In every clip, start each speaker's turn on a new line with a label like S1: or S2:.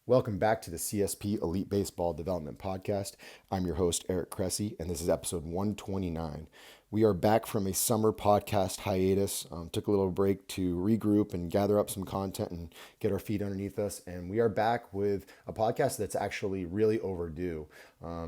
S1: Welcome back to the CSP Elite Baseball Development Podcast. I'm your host, Eric Cressey, and this is episode 129. We are back from a summer podcast hiatus. Took a little break to regroup and gather up some content and get our feet underneath us. And we are back with a podcast that's actually really overdue.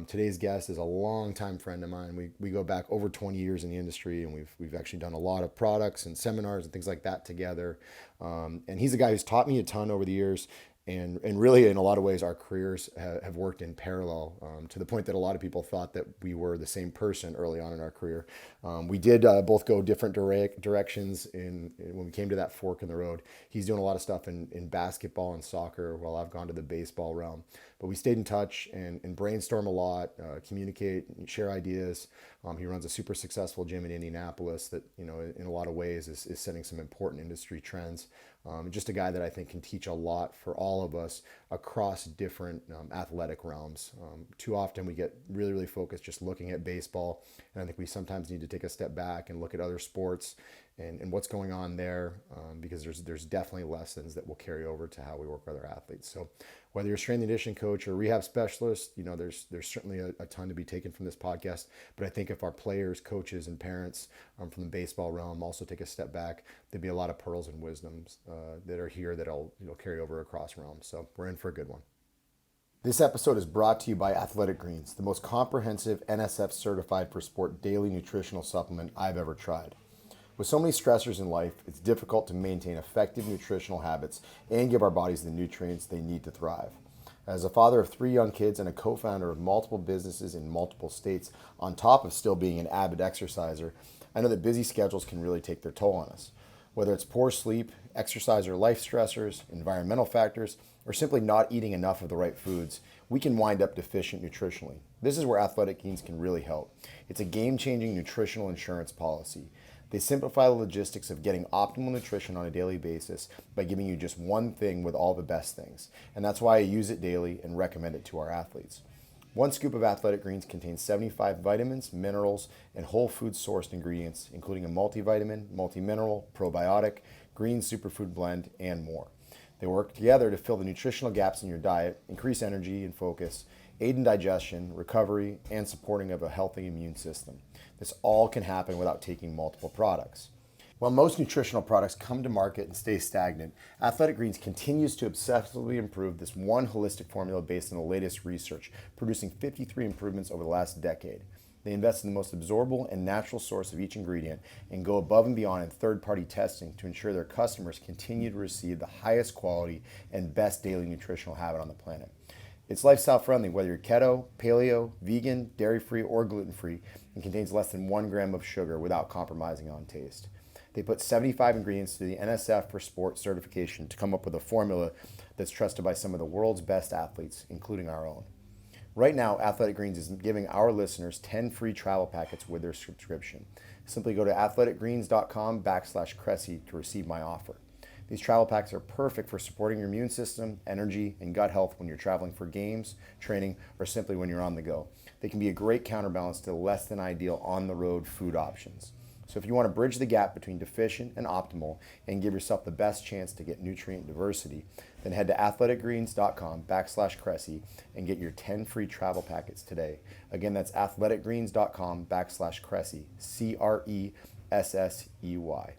S1: Today's guest is a longtime friend of mine. We go back over 20 years in the industry, and we've actually done a lot of products and seminars and things like that together. And he's a guy who's taught me a ton over the years. And really, in a lot of ways, our careers have worked in parallel to the point that a lot of people thought that we were the same person early on in our career. We did both go different directions when we came to that fork in the road. He's doing a lot of stuff in basketball and soccer, while I've gone to the baseball realm. But we stayed in touch and brainstorm a lot, communicate, share ideas. He runs a super successful gym in Indianapolis that, in a lot of ways is setting some important industry trends. Just a guy that I think can teach a lot for all of us across different athletic realms. Too often we get really, really focused just looking at baseball. And I think we sometimes need to take a step back and look at other sports and what's going on there, because there's definitely lessons that will carry over to how we work with our athletes. So whether you're a strength and conditioning coach or rehab specialist, there's certainly a ton to be taken from this podcast. But I think if our players, coaches, and parents from the baseball realm also take a step back, there'd be a lot of pearls and wisdoms that are here that'll carry over across realms. So we're in for a good one. This episode is brought to you by Athletic Greens, the most comprehensive NSF certified for sport daily nutritional supplement I've ever tried. With so many stressors in life, it's difficult to maintain effective nutritional habits and give our bodies the nutrients they need to thrive. As a father of 3 young kids and a co-founder of multiple businesses in multiple states, on top of still being an avid exerciser, I know that busy schedules can really take their toll on us. Whether it's poor sleep, exercise or life stressors, environmental factors, or simply not eating enough of the right foods, we can wind up deficient nutritionally. This is where Athletic Greens can really help. It's a game-changing nutritional insurance policy. They simplify the logistics of getting optimal nutrition on a daily basis by giving you just one thing with all the best things. And that's why I use it daily and recommend it to our athletes. One scoop of Athletic Greens contains 75 vitamins, minerals, and whole food sourced ingredients, including a multivitamin, multimineral, probiotic, green superfood blend, and more. They work together to fill the nutritional gaps in your diet, increase energy and focus, aid in digestion, recovery, and supporting of a healthy immune system. This all can happen without taking multiple products. While most nutritional products come to market and stay stagnant, Athletic Greens continues to obsessively improve this one holistic formula based on the latest research, producing 53 improvements over the last decade. They invest in the most absorbable and natural source of each ingredient and go above and beyond in third-party testing to ensure their customers continue to receive the highest quality and best daily nutritional habit on the planet. It's lifestyle friendly, whether you're keto, paleo, vegan, dairy-free, or gluten-free, and contains less than 1 gram of sugar without compromising on taste. They put 75 ingredients to the NSF for Sport certification to come up with a formula that's trusted by some of the world's best athletes, including our own. Right now, Athletic Greens is giving our listeners 10 free travel packets with their subscription. Simply go to athleticgreens.com/Cressey to receive my offer. These travel packs are perfect for supporting your immune system, energy, and gut health when you're traveling for games, training, or simply when you're on the go. They can be a great counterbalance to less than ideal on-the-road food options. So if you want to bridge the gap between deficient and optimal and give yourself the best chance to get nutrient diversity, then head to athleticgreens.com/Cressey and get your 10 free travel packets today. Again, that's athleticgreens.com/Cressey, CRESSEY.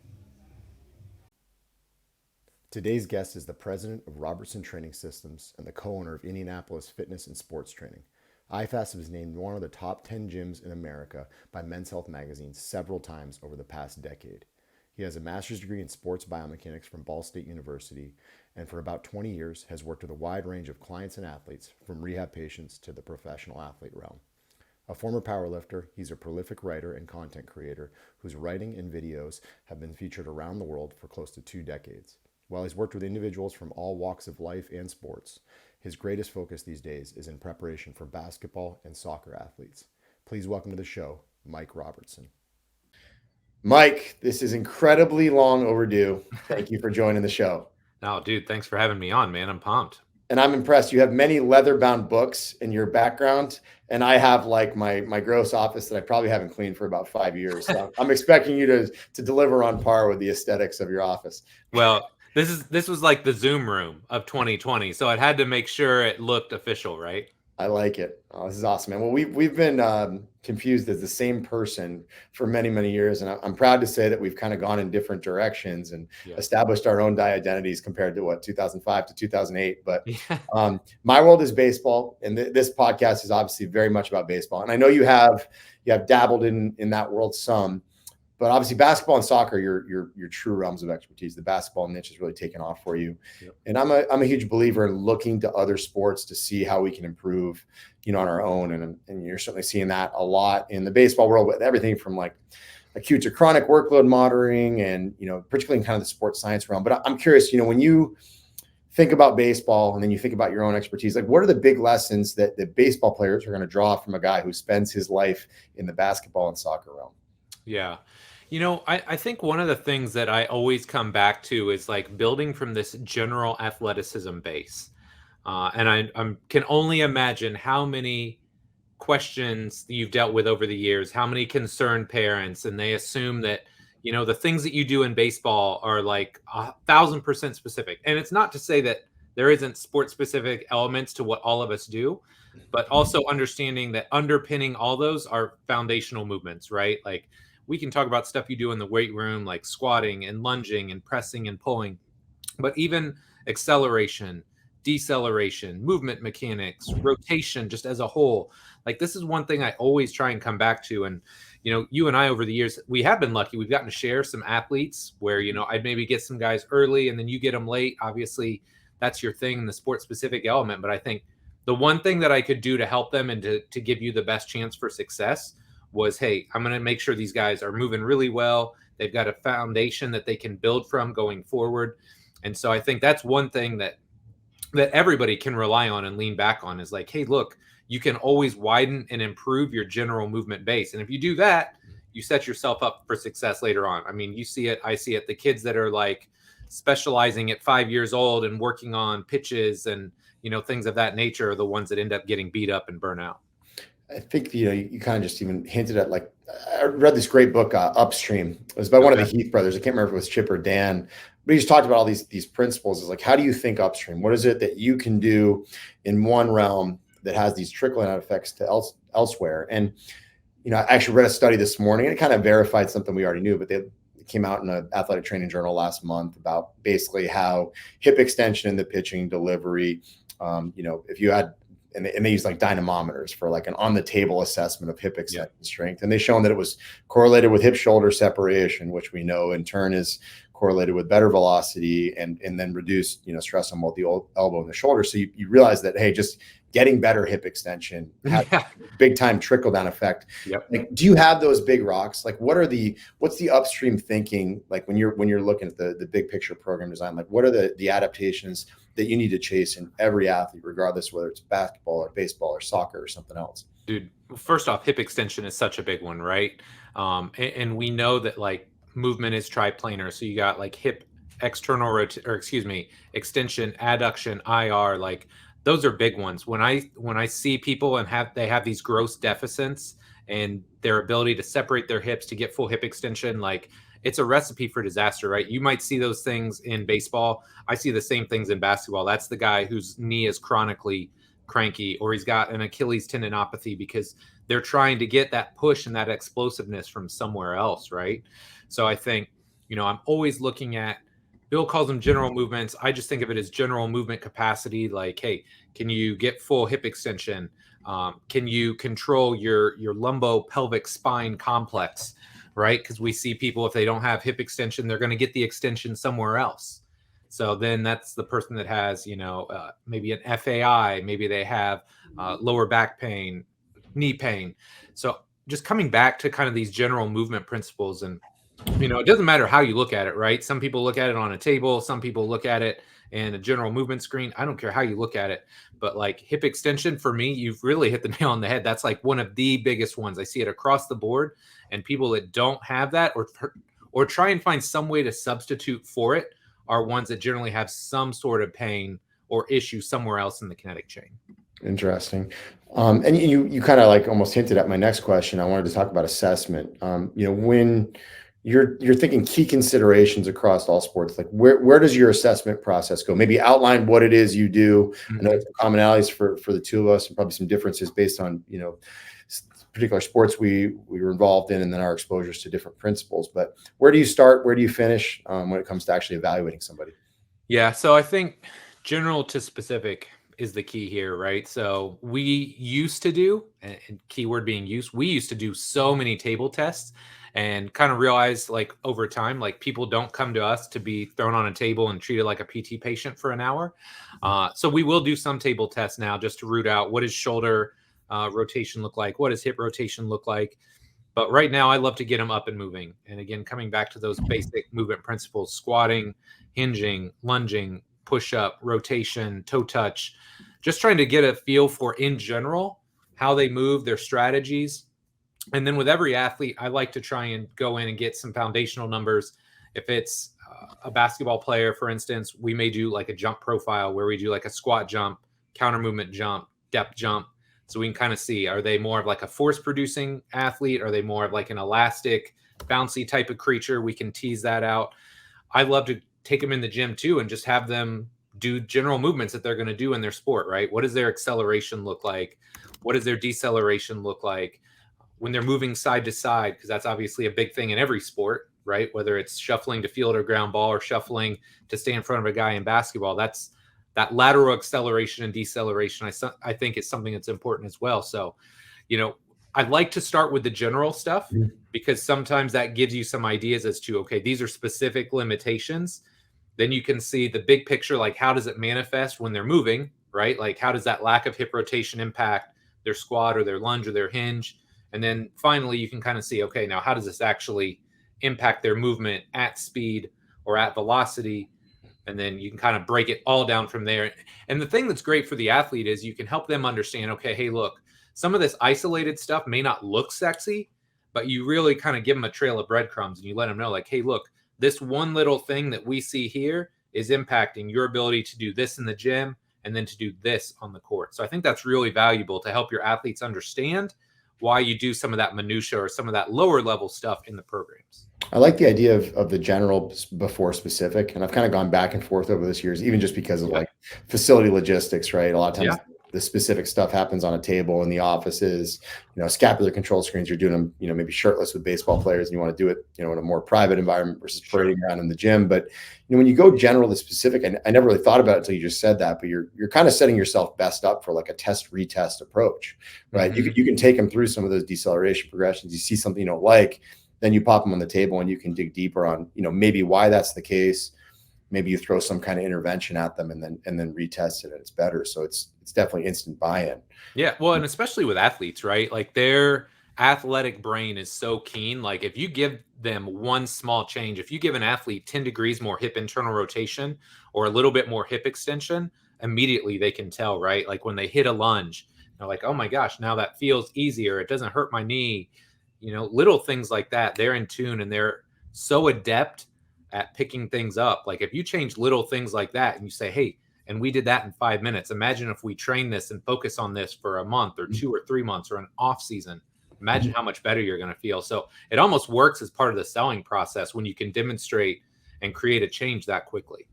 S1: Today's guest is the president of Robertson Training Systems and the co-owner of Indianapolis Fitness and Sports Training. IFAS was named one of the top 10 gyms in America by Men's Health magazine several times over the past decade. He has a master's degree in sports biomechanics from Ball State University, and for about 20 years has worked with a wide range of clients and athletes, from rehab patients to the professional athlete realm. A former powerlifter, he's a prolific writer and content creator whose writing and videos have been featured around the world for close to 2 decades. While he's worked with individuals from all walks of life and sports, his greatest focus these days is in preparation for basketball and soccer athletes. Please welcome to the show, Mike Robertson. Mike, this is incredibly long overdue. Thank you for joining the show.
S2: No, dude, thanks for having me on, man. I'm pumped.
S1: And I'm impressed. You have many leather-bound books in your background, and I have like my gross office that I probably haven't cleaned for about 5 years. So I'm expecting you to deliver on par with the aesthetics of your office.
S2: Well, This was like the Zoom room of 2020, so it had to make sure it looked official, right?
S1: I like it. Oh, this is awesome, man. Well, we've been confused as the same person for many, many years, and I'm proud to say that we've kind of gone in different directions and
S2: Yeah.
S1: established our own identities compared to what 2005 to 2008. But
S2: Yeah.
S1: my world is baseball, and this podcast is obviously very much about baseball. And I know you have dabbled in that world some. But obviously, basketball and soccer, your true realms of expertise. The basketball niche has really taken off for you,
S2: Yep.
S1: and I'm a huge believer in looking to other sports to see how we can improve, on our own. And you're certainly seeing that a lot in the baseball world with everything from like acute to chronic workload monitoring, and particularly in kind of the sports science realm. But I'm curious, when you think about baseball and then you think about your own expertise, like what are the big lessons that the baseball players are going to draw from a guy who spends his life in the basketball and soccer realm?
S2: Yeah. I think one of the things that I always come back to is like building from this general athleticism base. And I can only imagine how many questions you've dealt with over the years, how many concerned parents, and they assume that, the things that you do in baseball are like 1,000% specific. And it's not to say that there isn't sport specific elements to what all of us do, but also understanding that underpinning all those are foundational movements, right? Like we can talk about stuff you do in the weight room, like squatting and lunging and pressing and pulling, but even acceleration, deceleration, movement mechanics, rotation, just as a whole. Like this is one thing I always try and come back to. And, you and I over the years, we have been lucky. We've gotten to share some athletes where, I'd maybe get some guys early and then you get them late. Obviously, that's your thing, the sport specific element. But I think the one thing that I could do to help them and to give you the best chance for success was, hey, I'm going to make sure these guys are moving really well. They've got a foundation that they can build from going forward. And so I think that's one thing that everybody can rely on and lean back on is like, hey, look, you can always widen and improve your general movement base. And if you do that, you set yourself up for success later on. I mean, you see it, I see it. The kids that are like specializing at 5 years old and working on pitches and, things of that nature are the ones that end up getting beat up and burn out.
S1: I think you kind of just even hinted at, like, I read this great book, Upstream. It was by one of the Heath brothers. I can't remember if it was Chip or Dan, but he just talked about all these principles. Is like, how do you think upstream? What is it that you can do in one realm that has these trickling out effects to elsewhere? And I actually read a study this morning, and it kind of verified something we already knew, but it came out in an athletic training journal last month about basically how hip extension in the pitching delivery, if you had, and they use like dynamometers for like an on the table assessment of hip extension strength. And they shown that it was correlated with hip shoulder separation, which we know in turn is correlated with better velocity and then reduced, stress on both the elbow and the shoulder. So you realize that, hey, just getting better hip extension has big time trickle down effect.
S2: Yep.
S1: Like, do you have those big rocks? Like, what's the upstream thinking? Like when you're looking at the big picture program design, like what are the adaptations that you need to chase in every athlete, regardless whether it's basketball or baseball or soccer or something else?
S2: Dude, first off, hip extension is such a big one, right? And we know that like movement is triplanar. So you got like hip external extension, adduction, IR, like those are big ones. When I see people and they have these gross deficits and their ability to separate their hips to get full hip extension, like it's a recipe for disaster, right? You might see those things in baseball. I see the same things in basketball. That's the guy whose knee is chronically cranky, or he's got an Achilles tendinopathy because they're trying to get that push and that explosiveness from somewhere else, right? So I think, I'm always looking at, Bill calls them general movements. I just think of it as general movement capacity. Like, hey, can you get full hip extension? Can you control your lumbo-pelvic spine complex, right? Because we see people, if they don't have hip extension, they're going to get the extension somewhere else. So then that's the person that has, maybe an FAI, maybe they have lower back pain, knee pain. So just coming back to kind of these general movement principles, and it doesn't matter how you look at it, right? Some people look at it on a table, some people look at it in a general movement screen. I don't care how you look at it, but like hip extension, for me, you've really hit the nail on the head. That's like one of the biggest ones. I see it across the board, and people that don't have that or try and find some way to substitute for it are ones that generally have some sort of pain or issue somewhere else in the kinetic chain.
S1: Interesting. And you kind of like almost hinted at my next question. I wanted to talk about assessment. When you're thinking key considerations across all sports. Like where does your assessment process go? Maybe outline what it is you do. I know
S2: Mhm.
S1: some commonalities for the two of us, and probably some differences based on particular sports we were involved in, and then our exposures to different principles. But where do you start? Where do you finish when it comes to actually evaluating somebody?
S2: Yeah, so I think general to specific is the key here, right? So we used to do, and keyword being used, we used to do so many table tests and kind of realized like over time, like people don't come to us to be thrown on a table and treated like a PT patient for an hour. So we will do some table tests now just to root out what does shoulder rotation look like? What does hip rotation look like? But right now, I love to get them up and moving. And again, coming back to those basic movement principles: squatting, hinging, lunging, push up, rotation, toe touch, just trying to get a feel for, in general, how they move, their strategies. And then with every athlete, I like to try and go in and get some foundational numbers. If it's a basketball player, for instance, we may do like a jump profile where we do like a squat jump, counter movement jump, depth jump. So we can kind of see, are they more of like a force producing athlete? Are they more of like an elastic, bouncy type of creature? We can tease that out. I love to take them in the gym too and just have them do general movements that they're going to do in their sport, right? What does their acceleration look like? What does their deceleration look like? When they're moving side to side, because that's obviously a big thing in every sport, right? Whether it's shuffling to field or ground ball or shuffling to stay in front of a guy in basketball, that's that lateral acceleration and deceleration. I think is something that's important as well. So, you know, I like to start with the general stuff
S1: Mhm.
S2: because sometimes that gives you some ideas as to, okay, these are specific limitations. Then you can see the big picture, like how does it manifest when they're moving, right? Like how does that lack of hip rotation impact their squat or their lunge or their hinge? And then finally, you can kind of see, okay, now how does this actually impact their movement at speed or at velocity? And then you can kind of break it all down from there. And the thing that's great for the athlete is you can help them understand, okay, hey, look, some of this isolated stuff may not look sexy, but you really kind of give them a trail of breadcrumbs and you let them know, like, hey, look, this one little thing that we see here is impacting your ability to do this in the gym and then to do this on the court. So I think that's really valuable to help your athletes understand why you do some of that minutia or some of that lower level stuff in the programs.
S1: I like the idea of the general before specific, and I've kind of gone back and forth over this years, even just because of
S2: Yeah.
S1: like facility logistics, right? A lot of times
S2: Yeah.
S1: the specific stuff happens on a table in the offices, scapular control screens. You're doing them, maybe shirtless with baseball players, and you want to do it, in a more private environment versus
S2: Sure.
S1: parading around in the gym. But when you go general to specific, and I never really thought about it until you just said that, but you're kind of setting yourself best up for like a test retest approach, right?
S2: Mm-hmm.
S1: You can take them through some of those deceleration progressions. You see something you don't like, then you pop them on the table and you can dig deeper on, maybe why that's the case. Maybe you throw some kind of intervention at them and then retest it and it's better. So it's definitely instant buy-in.
S2: Yeah, well, and especially with athletes, right? Like their athletic brain is so keen. Like if you give them one small change, if you give an athlete 10 degrees more hip internal rotation or a little bit more hip extension, immediately they can tell, right? Like when they hit a lunge, they're like, oh my gosh, now that feels easier. It doesn't hurt my knee. Little things like that. They're in tune and they're so adept at picking things up. Like if you change little things like that and you say, hey, and we did that in 5 minutes. Imagine if we train this and focus on this for a month or 2 or 3 months or an off season. Imagine how much better you're going to feel. So it almost works as part of the selling process when you can demonstrate and create a change that quickly.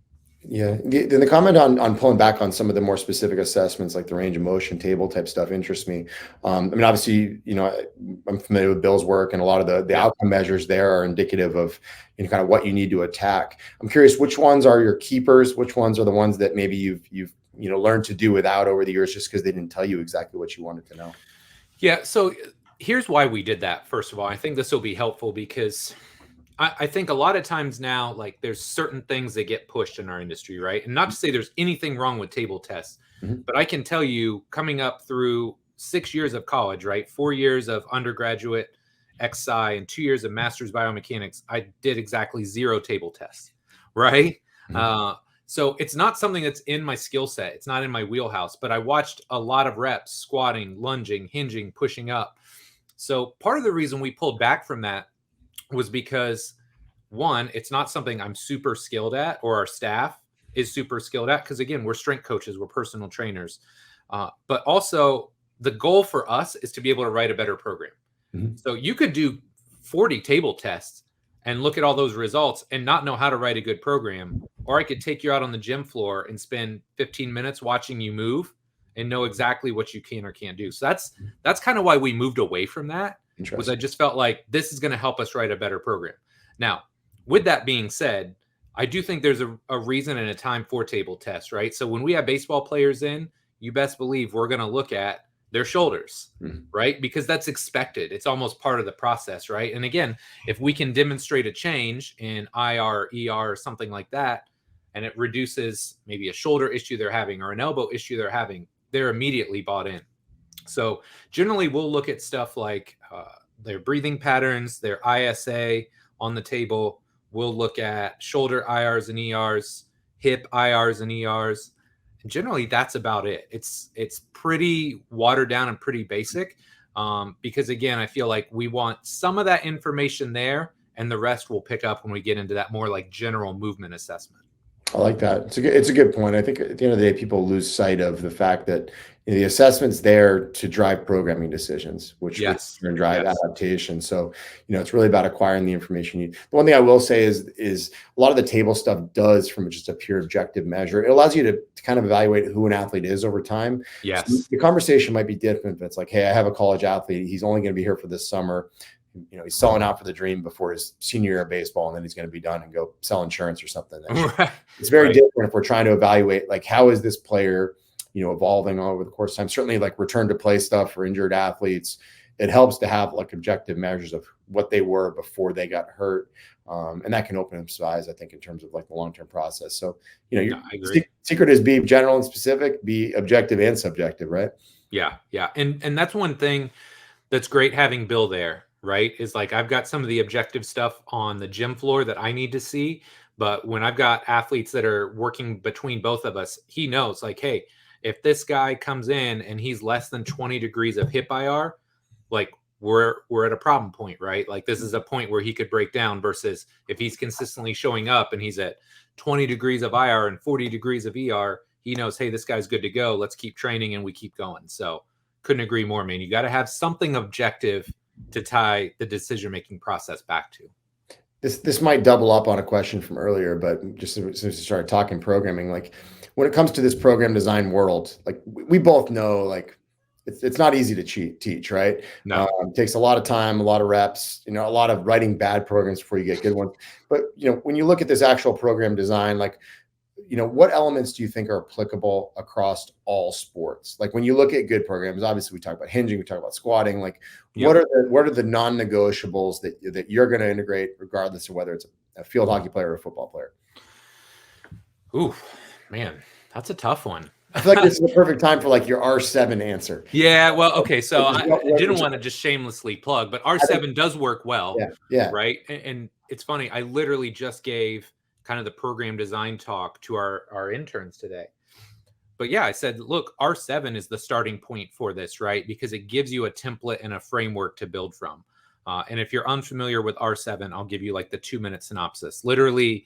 S1: Yeah. Then the comment on pulling back on some of the more specific assessments, like the range of motion table type stuff, interests me. Obviously, I'm familiar with Bill's work, and a lot of the
S2: Yeah.
S1: outcome measures there are indicative of kind of what you need to attack. I'm curious, which ones are your keepers? Which ones are the ones that maybe you've learned to do without over the years, just because they didn't tell you exactly what you wanted to know?
S2: Yeah. So here's why we did that. First of all, I think this will be helpful because I think a lot of times now, like there's certain things that get pushed in our industry, right? And not to say there's anything wrong with table tests,
S1: Mhm.
S2: but I can tell you coming up through 6 years of college, right? 4 years of undergraduate XI and 2 years of master's biomechanics, I did exactly zero table tests, right?
S1: Mhm.
S2: Uh, so it's not something that's in my skill set. It's not in my wheelhouse, but I watched a lot of reps, squatting, lunging, hinging, pushing up. So part of the reason we pulled back from that was because one, it's not something I'm super skilled at, or our staff is super skilled at. Because again, we're strength coaches, we're personal trainers. But also, the goal for us is to be able to write a better program.
S1: Mhm.
S2: So you could do 40 table tests and look at all those results and not know how to write a good program. Or I could take you out on the gym floor and spend 15 minutes watching you move and know exactly what you can or can't do. So that's kind of why we moved away from that, was I just felt like this is going to help us write a better program. Now, with that being said, I do think there's a reason and a time for table tests, right? So when we have baseball players in, you best believe we're going to look at their shoulders, right? Because that's expected. It's almost part of the process, right? And again, if we can demonstrate a change in IR, ER, or something like that, and it reduces maybe a shoulder issue they're having or an elbow issue they're having, they're immediately bought in. So generally we'll look at stuff like their breathing patterns, their ISA on the table. We'll look at shoulder IRs and ERs, hip IRs and ERs. And generally that's about it. It's pretty watered down and pretty basic, because again, I feel like we want some of that information there, and the rest we'll pick up when we get into that more like general movement assessment.
S1: I like that. It's a good point. I think at the end of the day, people lose sight of the fact that the assessment's there to drive programming decisions, which can drive adaptation. So, it's really about acquiring the information you need. The one thing I will say is a lot of the table stuff does, from just a pure objective measure, it allows you to kind of evaluate who an athlete is over time.
S2: Yes.
S1: So the conversation might be different, but it's like, hey, I have a college athlete. He's only going to be here for this summer. He's selling out for the dream before his senior year of baseball, and then he's going to be done and go sell insurance or something.
S2: Right.
S1: It's very different if we're trying to evaluate, like, how is this player, evolving over the course of time. Certainly, like return to play stuff for injured athletes, it helps to have like objective measures of what they were before they got hurt. And that can open up some eyes, I think, in terms of like the long-term process. So, your secret is be general and specific, be objective and subjective, right?
S2: Yeah. Yeah. And that's one thing that's great having Bill there, right? Is like, I've got some of the objective stuff on the gym floor that I need to see. But when I've got athletes that are working between both of us, he knows like, hey, if this guy comes in and he's less than 20 degrees of hip IR, like we're at a problem point, right? Like this is a point where he could break down, versus if he's consistently showing up and he's at 20 degrees of IR and 40 degrees of ER, he knows, hey, this guy's good to go. Let's keep training, and we keep going. So couldn't agree more, man. You got to have something objective to tie the decision-making process back to.
S1: This might double up on a question from earlier, but just since we started talking programming, like when it comes to this program design world, like we both know, like it's not easy to teach, right?
S2: No.
S1: It takes a lot of time, a lot of reps, a lot of writing bad programs before you get good ones. But, when you look at this actual program design, like, what elements do you think are applicable across all sports? Like when you look at good programs, obviously we talk about hinging, we talk about squatting, like what are the non-negotiables that you're going to integrate regardless of whether it's a field hockey player or a football player?
S2: Ooh, man, that's a tough one.
S1: I feel like this is the perfect time for like your R7 answer.
S2: Yeah, well, okay, so I didn't want to just shamelessly plug, but R7 does work well, right? And it's funny, I literally just gave kind of the program design talk to our interns today. But yeah, I said, look, R7 is the starting point for this, right? Because it gives you a template and a framework to build from. And if you're unfamiliar with R7, I'll give you like the 2-minute synopsis. Literally,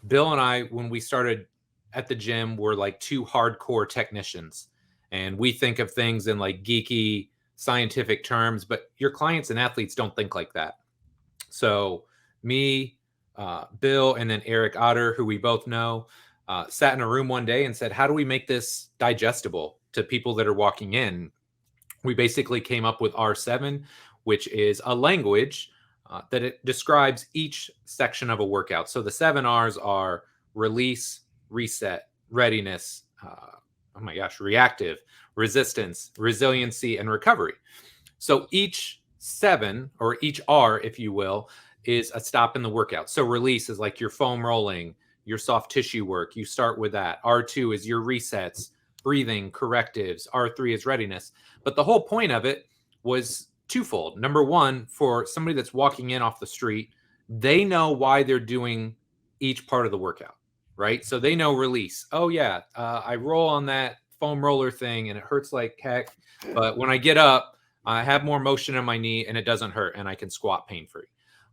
S2: Bill and I, when we started at the gym, were like two hardcore technicians. And we think of things in like geeky scientific terms, but your clients and athletes don't think like that. So me, Bill, and then Eric Otter, who we both know, sat in a room one day and said, how do we make this digestible to people that are walking in? We basically came up with R7, which is a language that it describes each section of a workout. So the 7 R's are release, reset, readiness, reactive, resistance, resiliency, and recovery. So each 7, or each R, if you will, is a stop in the workout. So release is like your foam rolling, your soft tissue work. You start with that. R2 is your resets, breathing, correctives. R3 is readiness. But the whole point of it was twofold. Number one, for somebody that's walking in off the street, they know why they're doing each part of the workout, right? So they know release. Oh yeah, I roll on that foam roller thing and it hurts like heck. But when I get up, I have more motion in my knee and it doesn't hurt and I can squat pain-free.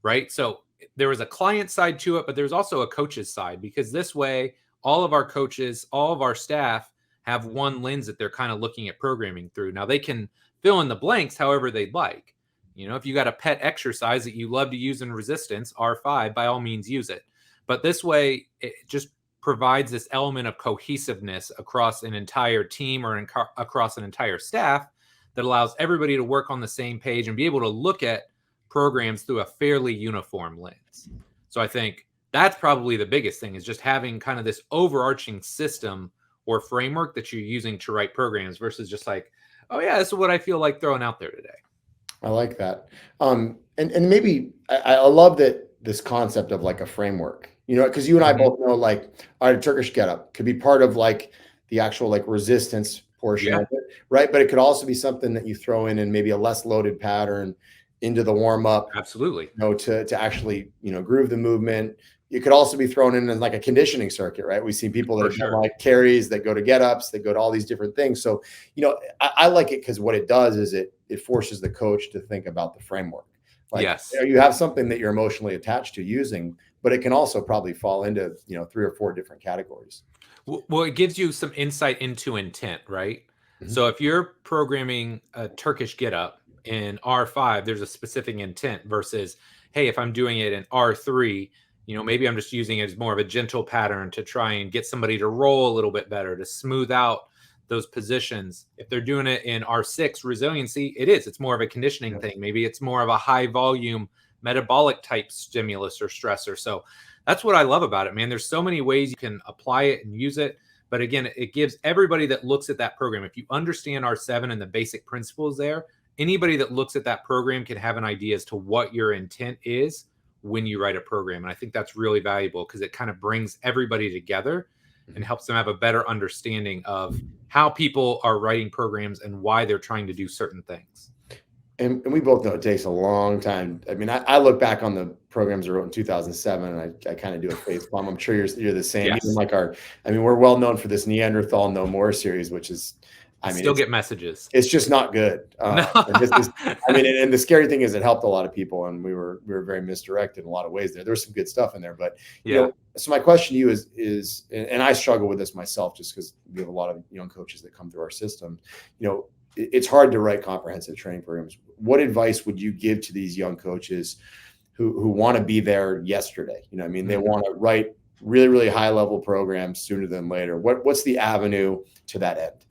S2: Right. So there was a client side to it, but there's also a coach's side, because this way, all of our coaches, all of our staff have one lens that they're kind of looking at programming through. Now they can fill in the blanks however they'd like, If you got a pet exercise that you love to use in resistance, R5, by all means use it. But this way, it just provides this element of cohesiveness across an entire team or across an entire staff that allows everybody to work on the same page and be able to look at programs through a fairly uniform lens. So I think that's probably the biggest thing, is just having kind of this overarching system or framework that you're using to write programs versus just like, oh yeah, this is what I feel like throwing out there today.
S1: I like that. And maybe I love that this concept of like a framework, because you and I both know, like, our Turkish getup could be part of like the actual like resistance portion of it, right? But it could also be something that you throw in maybe a less loaded pattern into the warm up.
S2: Absolutely.
S1: To actually, groove the movement. You could also be thrown in like a conditioning circuit, right? We've seen people that have done like carries that go to get ups, that go to all these different things. So, I like it because what it does is it forces the coach to think about the framework. Like,
S2: yes.
S1: You have something that you're emotionally attached to using, but it can also probably fall into, 3 or 4 different categories.
S2: Well, it gives you some insight into intent, right? Mm-hmm. So if you're programming a Turkish get up in R5, there's a specific intent versus, hey, if I'm doing it in R3, maybe I'm just using it as more of a gentle pattern to try and get somebody to roll a little bit better, to smooth out those positions. If they're doing it in R6 resiliency, it's more of a conditioning thing. Maybe it's more of a high volume metabolic type stimulus or stressor. So that's what I love about it, man. There's so many ways you can apply it and use it. But again, it gives everybody that looks at that program, if you understand R7 and the basic principles there, anybody that looks at that program can have an idea as to what your intent is when you write a program. And I think that's really valuable because it kind of brings everybody together and helps them have a better understanding of how people are writing programs and why they're trying to do certain things.
S1: And we both know it takes a long time. I mean, I look back on the programs I wrote in 2007, and I kind of do a face palm. I'm sure you're the same.
S2: Yes.
S1: Even like we're well known for this Neanderthal No More series, which is,
S2: still get messages.
S1: It's just not good.
S2: No.
S1: And the scary thing is it helped a lot of people, and we were very misdirected in a lot of ways there. There was some good stuff in there, but so my question to you is, and I struggle with this myself just because we have a lot of young coaches that come through our system. It's hard to write comprehensive training programs. What advice would you give to these young coaches who want to be there yesterday? They want to write really, really high level programs sooner than later. What's the avenue to that end?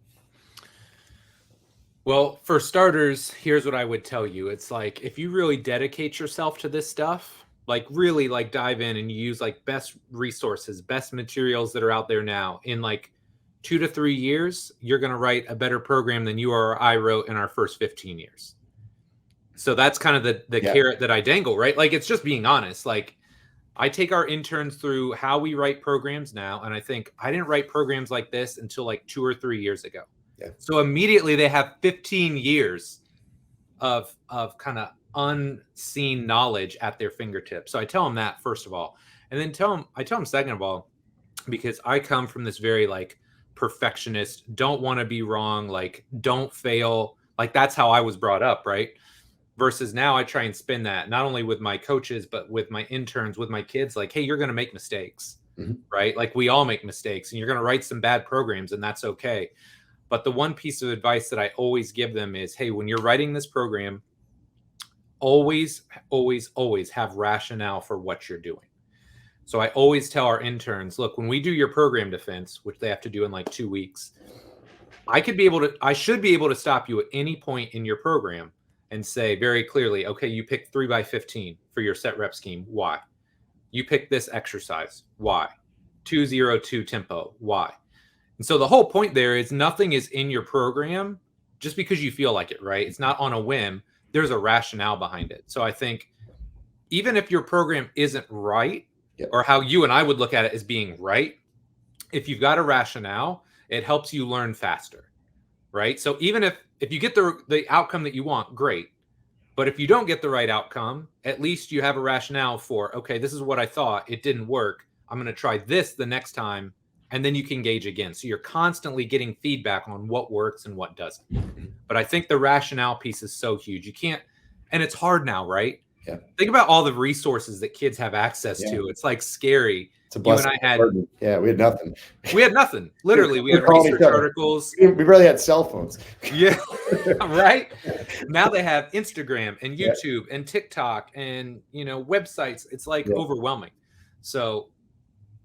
S2: Well, for starters, here's what I would tell you. It's like, if you really dedicate yourself to this stuff, like really like dive in and use like best resources, best materials that are out there now, in like 2 to 3 years, you're going to write a better program than you or I wrote in our first 15 years. So that's kind of the carrot that I dangle, right? Like, it's just being honest. Like, I take our interns through how we write programs now. And I think I didn't write programs like this until like 2 or 3 years ago. Yeah. So immediately they have 15 years of kind of unseen knowledge at their fingertips. So I tell them that, first of all, and then I tell them second of all, because I come from this very like perfectionist, don't want to be wrong, like don't fail. Like that's how I was brought up, right? Versus now I try and spin that not only with my coaches, but with my interns, with my kids, like, hey, you're going to make mistakes, right? Like we all make mistakes and you're going to write some bad programs and that's okay. But the one piece of advice that I always give them is, hey, when you're writing this program, always, always, always have rationale for what you're doing. So I always tell our interns, look, when we do your program defense, which they have to do in like 2 weeks, I should be able to stop you at any point in your program and say very clearly, okay, you picked 3x15 for your set rep scheme. Why? You picked this exercise. Why? 2-0-2 tempo. Why? And so the whole point there is nothing is in your program just because you feel like it, right? It's not on a whim. There's a rationale behind it. So I think even if your program isn't right, or how you and I would look at it as being right, if you've got a rationale, it helps you learn faster, right? So even if you get the outcome that you want, great. But if you don't get the right outcome, at least you have a rationale for, okay, this is what I thought. It didn't work. I'm going to try this the next time. And then you can gauge again. So you're constantly getting feedback on what works and what doesn't. But I think the rationale piece is so huge. You can't, and it's hard now, right? Yeah. Think about all the resources that kids have access to. It's like scary.
S1: It's a
S2: You and
S1: blessing.
S2: I had,
S1: Yeah, we had nothing.
S2: we had nothing. Literally, we had
S1: calling
S2: research
S1: each other.
S2: articles.
S1: We barely had cell phones.
S2: Yeah, right. Now they have Instagram and
S1: Yeah.
S2: YouTube and TikTok and websites. It's like
S1: Yeah.
S2: overwhelming. So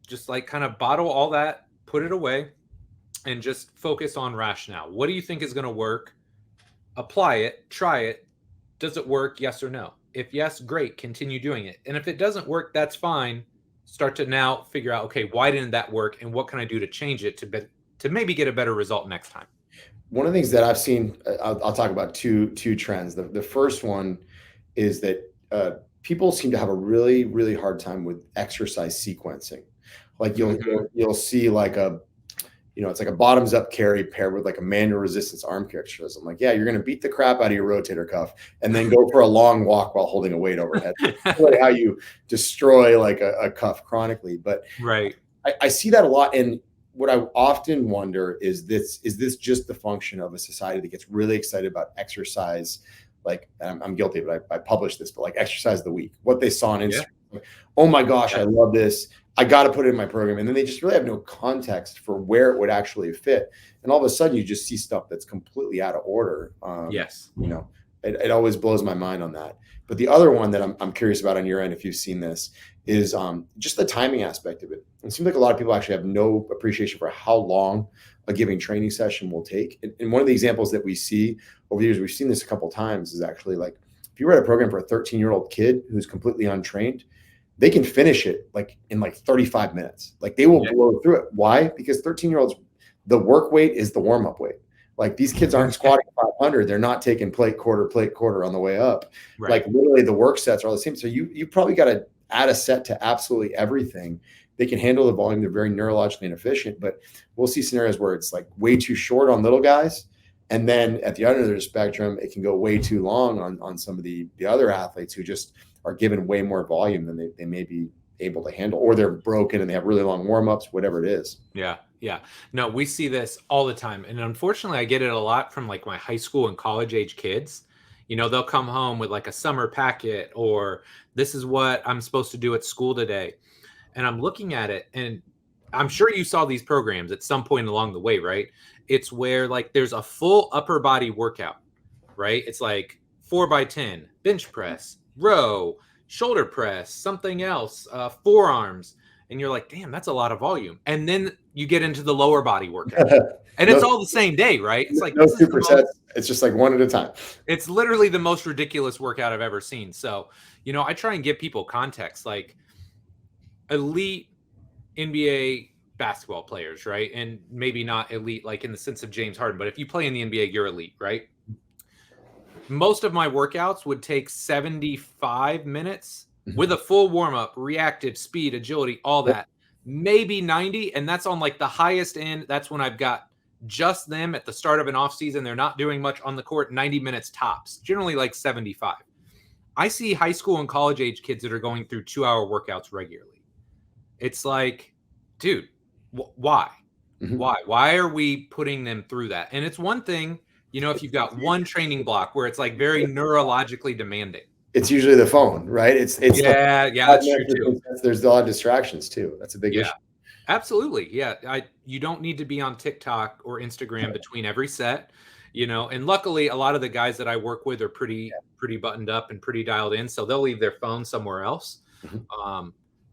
S2: just like kind of bottle all that, put it away, and just focus on rationale. What do you think is going to work? Apply it, try it. Does it work? Yes or no? If yes, great, continue doing it. And if it doesn't work, that's fine. Start to now figure out, okay, why didn't that work, and what can I do to change it to maybe get a better result next time?
S1: One of the things that I've seen, I'll talk about two trends. The first one is that people seem to have a really, really hard time with exercise sequencing. Like you'll see like it's like a bottoms up carry paired with like a manual resistance arm carry exercise. I'm like, yeah, you're going to beat the crap out of your rotator cuff and then go for a long walk while holding a weight overhead. That's really how you destroy like a cuff chronically. But
S2: right.
S1: I see that a lot. And what I often wonder is this just the function of a society that gets really excited about exercise? Like, I'm guilty, but I published this, but like exercise of the week, what they saw on Instagram. Yeah. Oh my gosh, I love this. I got to put it in my program. And then they just really have no context for where it would actually fit. And all of a sudden you just see stuff that's completely out of order.
S2: Yes.
S1: It always blows my mind on that. But the other one that I'm curious about on your end, if you've seen this, is just the timing aspect of it. It seems like a lot of people actually have no appreciation for how long a giving training session will take. And one of the examples that we see over the years, we've seen this a couple of times, is actually like, if you write a program for a 13-year-old kid who's completely untrained, they can finish it like in like 35 minutes. Like they will blow through it. Why? Because 13-year-olds, the work weight is the warm-up weight. Like these kids aren't squatting 500. They're not taking plate quarter on the way up. Right. Like literally the work sets are all the same. So you probably got to add a set to absolutely everything. They can handle the volume. They're very neurologically inefficient, but we'll see scenarios where it's like way too short on little guys. And then at the other end of the spectrum, it can go way too long on some of the other athletes who just are given way more volume than they may be able to handle, or they're broken and they have really long warm-ups, whatever it is.
S2: Yeah. No, we see this all the time. And unfortunately, I get it a lot from like my high school and college age kids. They'll come home with like a summer packet, or this is what I'm supposed to do at school today. And I'm looking at it, and I'm sure you saw these programs at some point along the way, right? It's where like there's a full upper body workout, right? It's like 4x10, bench press, row, shoulder press, something else, forearms. And you're like, damn, that's a lot of volume. And then you get into the lower body workout. And it's all the same day, right? It's like
S1: no supersets. It's just like one at a time.
S2: It's literally the most ridiculous workout I've ever seen. So, I try and give people context, like elite NBA basketball players, right? And maybe not elite like in the sense of James Harden, but if you play in the NBA, you're elite, right? Most of my workouts would take 75 minutes with a full warm-up, reactive, speed, agility, all that. Maybe 90, and that's on like the highest end. That's when I've got just them at the start of an off season. They're not doing much on the court, 90 minutes tops, generally like 75. I see high school and college age kids that are going through 2-hour workouts regularly. It's like, dude, why? Why are we putting them through that? And it's one thing, if you've got one training block where it's like very neurologically demanding.
S1: It's usually the phone, right? It's
S2: yeah, that's true too.
S1: There's a lot of distractions too. That's a big issue.
S2: Absolutely. Yeah. You don't need to be on TikTok or Instagram between every set, and luckily a lot of the guys that I work with are pretty buttoned up and pretty dialed in. So they'll leave their phone somewhere else.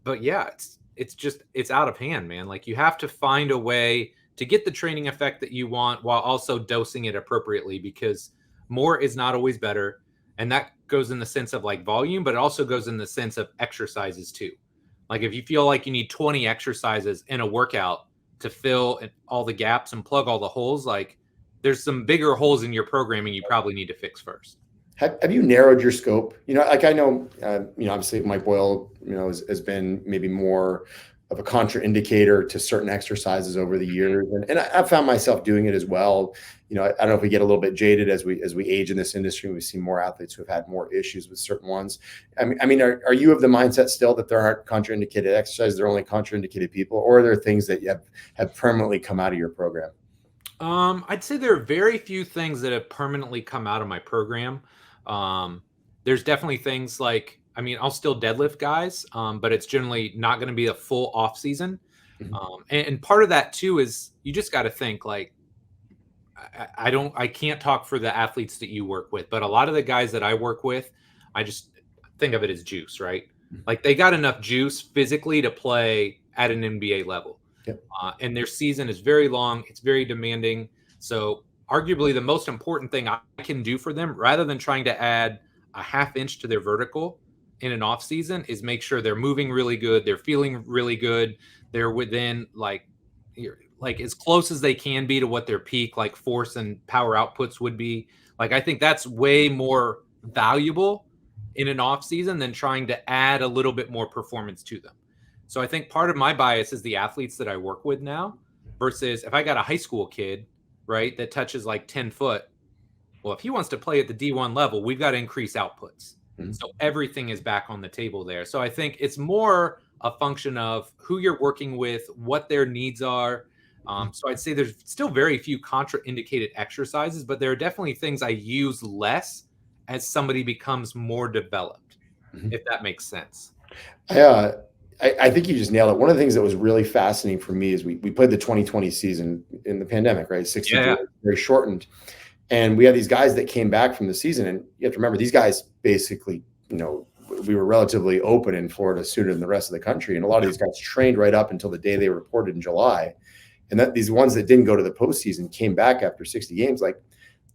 S2: But yeah, it's out of hand, man. Like you have to find a way to get the training effect that you want while also dosing it appropriately, because more is not always better. And that goes in the sense of like volume, but it also goes in the sense of exercises too. Like if you feel like you need 20 exercises in a workout to fill all the gaps and plug all the holes, like there's some bigger holes in your programming you probably need to fix first.
S1: Have you narrowed your scope? Like I know, obviously Mike Boyle, has been maybe more of a contraindicator to certain exercises over the years. And I found myself doing it as well. I don't know if we get a little bit jaded as we age in this industry. We see more athletes who have had more issues with certain ones. I mean, are you of the mindset still that there aren't contraindicated exercises, there are only contraindicated people, or are there things that you have permanently come out of your program?
S2: I'd say there are very few things that have permanently come out of my program. There's definitely things like I mean, I'll still deadlift guys, but it's generally not going to be a full off season.
S1: Mhm.
S2: And part of that too is you just got to think like, I can't talk for the athletes that you work with, but a lot of the guys that I work with, I just think of it as juice, right? Like they got enough juice physically to play at an NBA level.
S1: Yep.
S2: And their season is very long, it's very demanding. So, arguably, the most important thing I can do for them, rather than trying to add a half inch to their vertical in an off season, is make sure they're moving really good, they're feeling really good, they're within like as close as they can be to what their peak like force and power outputs would be. Like I think that's way more valuable in an off season than trying to add a little bit more performance to them. So I think part of my bias is the athletes that I work with now versus if I got a high school kid, right, that touches like 10 foot. Well, if he wants to play at the D1 level, we've got to increase outputs.
S1: Mhm.
S2: So everything is back on the table there. So I think it's more a function of who you're working with, what their needs are. So I'd say there's still very few contraindicated exercises, but there are definitely things I use less as somebody becomes more developed,
S1: Mhm.
S2: if that makes sense.
S1: I, uh, I think you just nailed it. One of the things that was really fascinating for me is we played the 2020 season in the pandemic, right? 60
S2: Yeah.
S1: days, very shortened. And we had these guys that came back from the season. And you have to remember, these guys basically, we were relatively open in Florida sooner than the rest of the country. And a lot of these guys trained right up until the day they reported in July. And that these ones that didn't go to the postseason came back after 60 games. Like,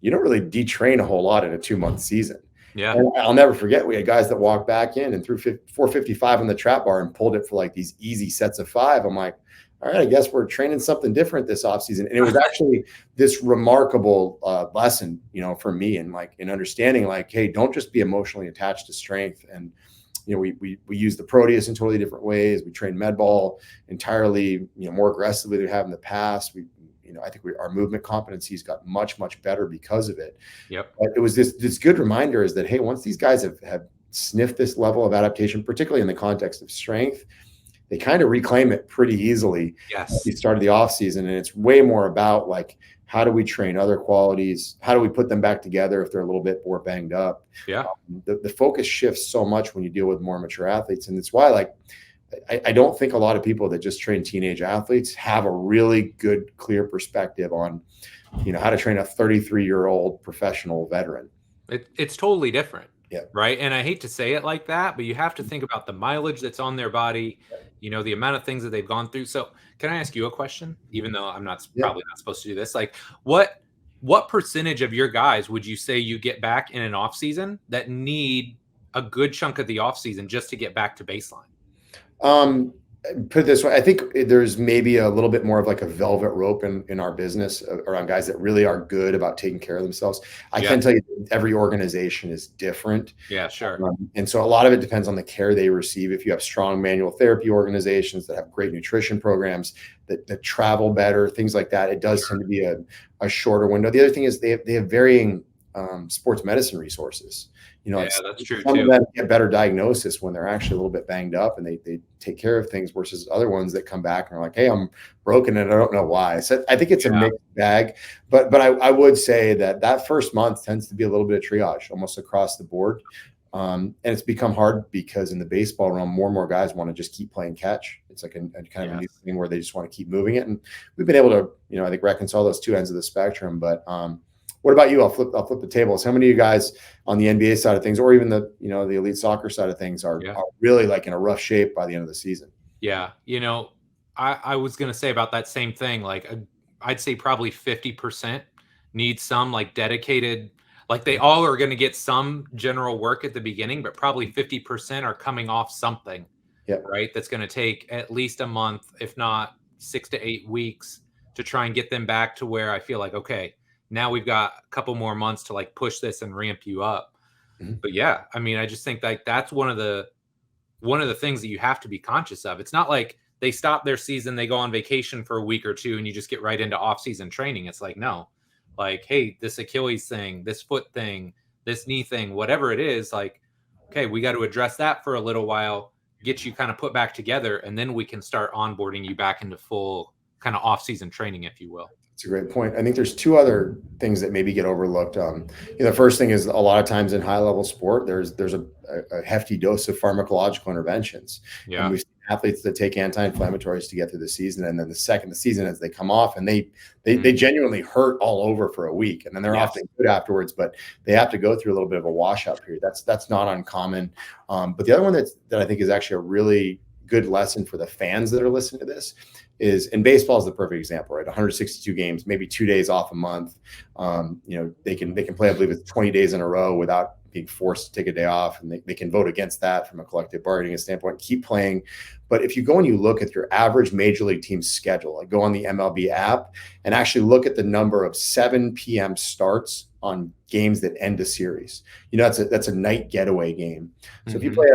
S1: you don't really detrain a whole lot in a 2-month season.
S2: Yeah.
S1: And I'll never forget, we had guys that walked back in and threw 455 on the trap bar and pulled it for like these easy sets of 5. I'm like, all right, I guess we're training something different this offseason. And it was actually this remarkable lesson, for me, and like in understanding, like, hey, don't just be emotionally attached to strength. And we use the Proteus in totally different ways. We train med ball entirely, more aggressively than we have in the past. I think our movement competencies got much, much better because of it.
S2: Yep.
S1: But it was this good reminder is that, hey, once these guys have sniffed this level of adaptation, particularly in the context of strength, they kind of reclaim it pretty easily.
S2: Yes.
S1: You started the off season, and it's way more about like, how do we train other qualities? How do we put them back together if they're a little bit more banged up?
S2: Yeah.
S1: The focus shifts so much when you deal with more mature athletes. And it's why, like, I don't think a lot of people that just train teenage athletes have a really good, clear perspective on, how to train a 33-year-old professional veteran.
S2: It's totally different.
S1: Yeah.
S2: Right. And I hate to say it like that, but you have to think about the mileage that's on their body, the amount of things that they've gone through. So can I ask you a question, even though I'm probably not supposed to do this? Like what percentage of your guys would you say you get back in an off season that need a good chunk of the off season just to get back to baseline?
S1: Put it this way, I think there's maybe a little bit more of like a velvet rope in our business around guys that really are good about taking care of themselves. I can tell you every organization is different.
S2: Yeah, sure.
S1: And so a lot of it depends on the care they receive. If you have strong manual therapy organizations that have great nutrition programs that travel better, things like that, it does tend to be a shorter window. The other thing is they have varying sports medicine resources.
S2: That's true
S1: some
S2: too.
S1: of them get better diagnosis when they're actually a little bit banged up and they take care of things, versus other ones that come back and are like, hey, I'm broken and I don't know why. So I think it's a mixed bag, but I would say that first month tends to be a little bit of triage almost across the board. And it's become hard because in the baseball realm, more and more guys want to just keep playing catch. It's like a kind of a new thing where they just want to keep moving it. And we've been able to, I think, reconcile those two ends of the spectrum. But what about you? I'll flip the tables. How many of you guys on the NBA side of things, or even the elite soccer side of things, are really like in a rough shape by the end of the season?
S2: Yeah. I was going to say about that same thing. Like I'd say probably 50% need some like dedicated, like they all are going to get some general work at the beginning, but probably 50% are coming off something, right? That's going to take at least a month, if not 6 to 8 weeks to try and get them back to where I feel like, okay, now we've got a couple more months to like push this and ramp you up.
S1: Mm-hmm.
S2: But yeah, I mean, I just think like that's one of the things that you have to be conscious of. It's not like they stop their season, they go on vacation for a week or two, and you just get right into off-season training. It's like, no, like, hey, this Achilles thing, this foot thing, this knee thing, whatever it is, like, okay, we got to address that for a little while, get you kind of put back together, and then we can start onboarding you back into full kind of off-season training, if you will.
S1: It's a great point. I think there's two other things that maybe get overlooked. The first thing is a lot of times in high level sport, there's a hefty dose of pharmacological interventions, and
S2: Yeah.
S1: we've seen athletes that take anti-inflammatories to get through the season, and then the season as they come off, and they genuinely hurt all over for a week, and then they're
S2: Yes.
S1: often good afterwards, but they have to go through a little bit of a washout period. That's not uncommon. But the other one that I think is actually a really good lesson for the fans that are listening to this is, and baseball is the perfect example, right? 162 games, maybe 2 days off a month. They can play, I believe it's 20 days in a row without being forced to take a day off, and they can vote against that from a collective bargaining standpoint, keep playing. But if you go and you look at your average major league team schedule, like go on the MLB app and actually look at the number of 7 p.m. starts on games that end a series, that's a night getaway game. So if you play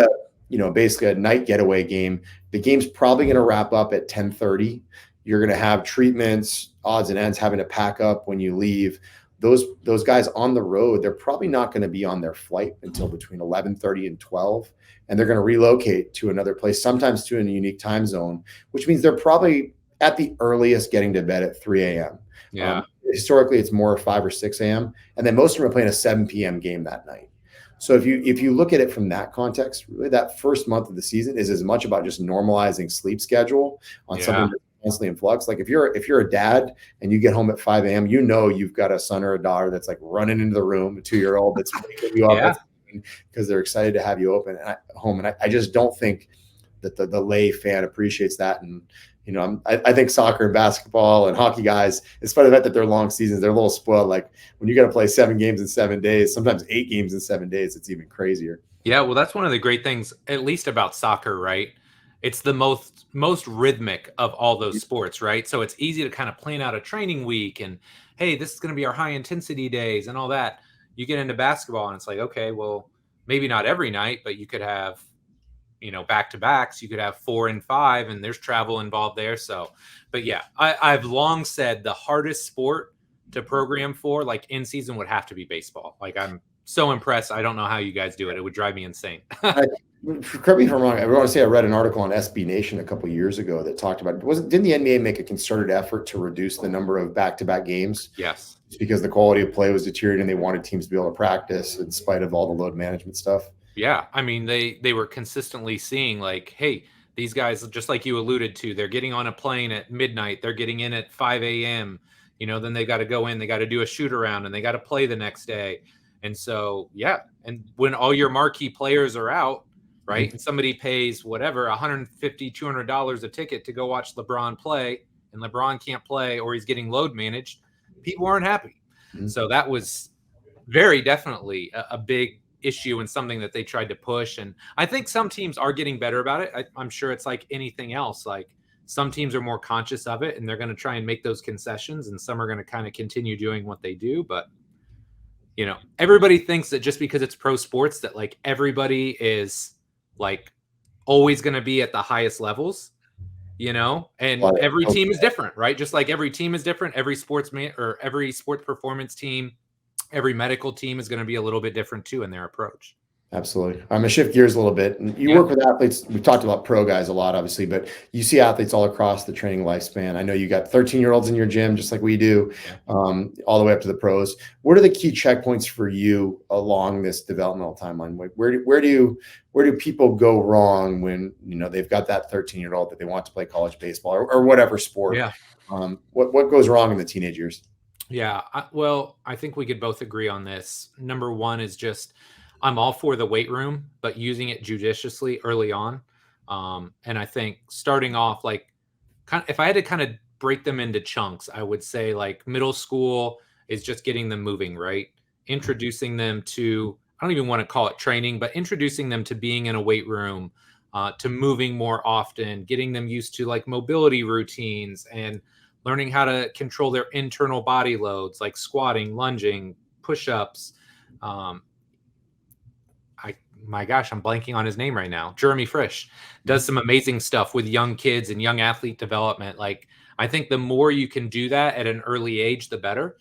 S1: basically a night getaway game, the game's probably going to wrap up at 10:30. You're going to have treatments, odds and ends, having to pack up when you leave. Those guys on the road, they're probably not going to be on their flight until between 11:30 and 12, and they're going to relocate to another place, sometimes to a unique time zone, which means they're probably at the earliest getting to bed at 3 a.m.
S2: Yeah.
S1: Historically, it's more 5 or 6 a.m., and then most of them are playing a 7 p.m. game that night. So if you look at it from that context, really that first month of the season is as much about just normalizing sleep schedule on something that's constantly in flux. Like if you're a dad and you get home at 5 a.m., you've got a son or a daughter that's like running into the room, a 2-year-old that's waking you up because they're excited to have you open at home. And I just don't think that the lay fan appreciates that. And I think soccer and basketball and hockey guys, despite the fact that they're long seasons, they're a little spoiled. Like when you got to play 7 games in 7 days, sometimes 8 games in 7 days, it's even crazier.
S2: Yeah, well, that's one of the great things, at least about soccer, right? It's the most rhythmic of all those sports, right? So it's easy to kind of plan out a training week and, hey, this is going to be our high intensity days and all that. You get into basketball and it's like, okay, well, maybe not every night, but you could have back to backs. You could have 4 and 5, and there's travel involved there. So, but yeah, I've long said the hardest sport to program for, like in season, would have to be baseball. Like I'm so impressed. I don't know how you guys do it. It would drive me insane.
S1: Correct me if I'm wrong. I want to say I read an article on SB Nation a couple of years ago that talked about didn't the NBA make a concerted effort to reduce the number of back-to-back games?
S2: Yes.
S1: It's because the quality of play was deteriorating and they wanted teams to be able to practice in spite of all the load management stuff.
S2: Yeah, I mean they were consistently seeing like, hey, these guys, just like you alluded to, they're getting on a plane at midnight, they're getting in at 5 a.m. Then they got to go in, they got to do a shoot around, and they got to play the next day. And so, yeah, and when all your marquee players are out, right, and somebody pays whatever $150, $200 a ticket to go watch LeBron play, and LeBron can't play or he's getting load managed, people aren't happy. So that was very definitely a big issue and something that they tried to push. And I think some teams are getting better about it. I'm sure it's like anything else. Like some teams are more conscious of it and they're going to try and make those concessions, and some are going to kind of continue doing what they do. But everybody thinks that just because it's pro sports that like everybody is like always going to be at the highest levels, and every team is different, right? Just like every team is different. Every every sports performance team, every medical team is going to be a little bit different too in their approach.
S1: Absolutely. I'm going to shift gears a little bit. And you work with athletes. We've talked about pro guys a lot, obviously, but you see athletes all across the training lifespan. I know you got 13-year-olds in your gym, just like we do, all the way up to the pros. What are the key checkpoints for you along this developmental timeline? Where do people go wrong when they've got that 13-year-old that they want to play college baseball or whatever sport?
S2: Yeah.
S1: What goes wrong in the teenage years?
S2: Yeah. I think we could both agree on this. Number one is just, I'm all for the weight room, but using it judiciously early on. And I think starting off, like, if I had to kind of break them into chunks, I would say like middle school is just getting them moving, right? Introducing them to, I don't even want to call it training, but introducing them to being in a weight room, to moving more often, getting them used to like mobility routines and learning how to control their internal body loads, like squatting, lunging, push-ups. My gosh, I'm blanking on his name right now. Jeremy Frisch does some amazing stuff with young kids and young athlete development. Like, I think the more you can do that at an early age, the better.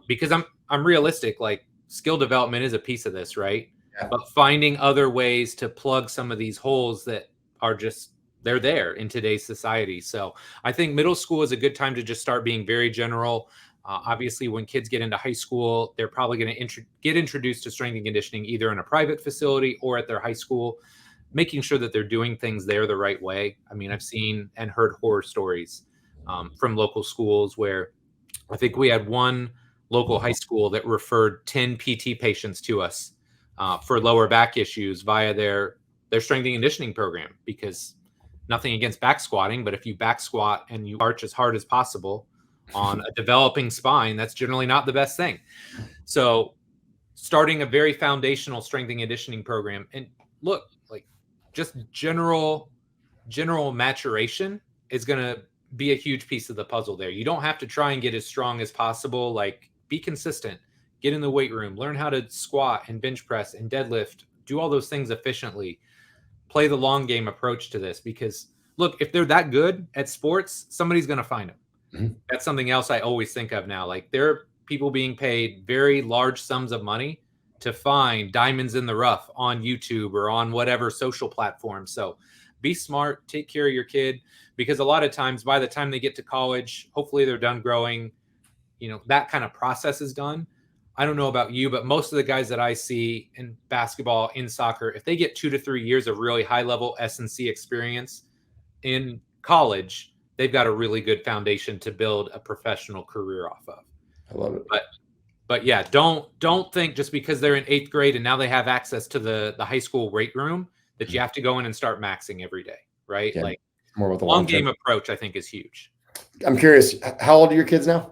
S2: Because I'm realistic. Like, skill development is a piece of this, right? Yeah. But finding other ways to plug some of these holes that are just they're there in today's society. So I think middle school is a good time to just start being very general. Obviously, when kids get into high school, they're probably going to get introduced to strength and conditioning either in a private facility or at their high school, making sure that they're doing things there the right way. I mean, I've seen and heard horror stories from local schools where I think we had one local high school that referred 10 PT patients to us for lower back issues via their strength and conditioning program, because nothing against back squatting, but if you back squat and you arch as hard as possible on a developing spine, that's generally not the best thing. So starting a very foundational strength and conditioning program, and look, like just general maturation is going to be a huge piece of the puzzle there. You don't have to try and get as strong as possible. Like, be consistent, get in the weight room, learn how to squat and bench press and deadlift, do all those things efficiently, play the long game approach to this, because look, if they're that good at sports, somebody's going to find them. Mm-hmm. That's something else I always think of now. Like, there are people being paid very large sums of money to find diamonds in the rough on YouTube or on whatever social platform. So be smart, take care of your kid, because a lot of times by the time they get to college, hopefully they're done growing, that kind of process is done. I don't know about you, but most of the guys that I see in basketball, in soccer, if they get 2 to 3 years of really high level S&C experience in college, they've got a really good foundation to build a professional career off of.
S1: I love it.
S2: But yeah, don't think just because they're in 8th grade and now they have access to the high school weight room that you have to go in and start maxing every day, right? Yeah, like, more with the long game approach, I think, is huge.
S1: I'm curious, how old are your kids now?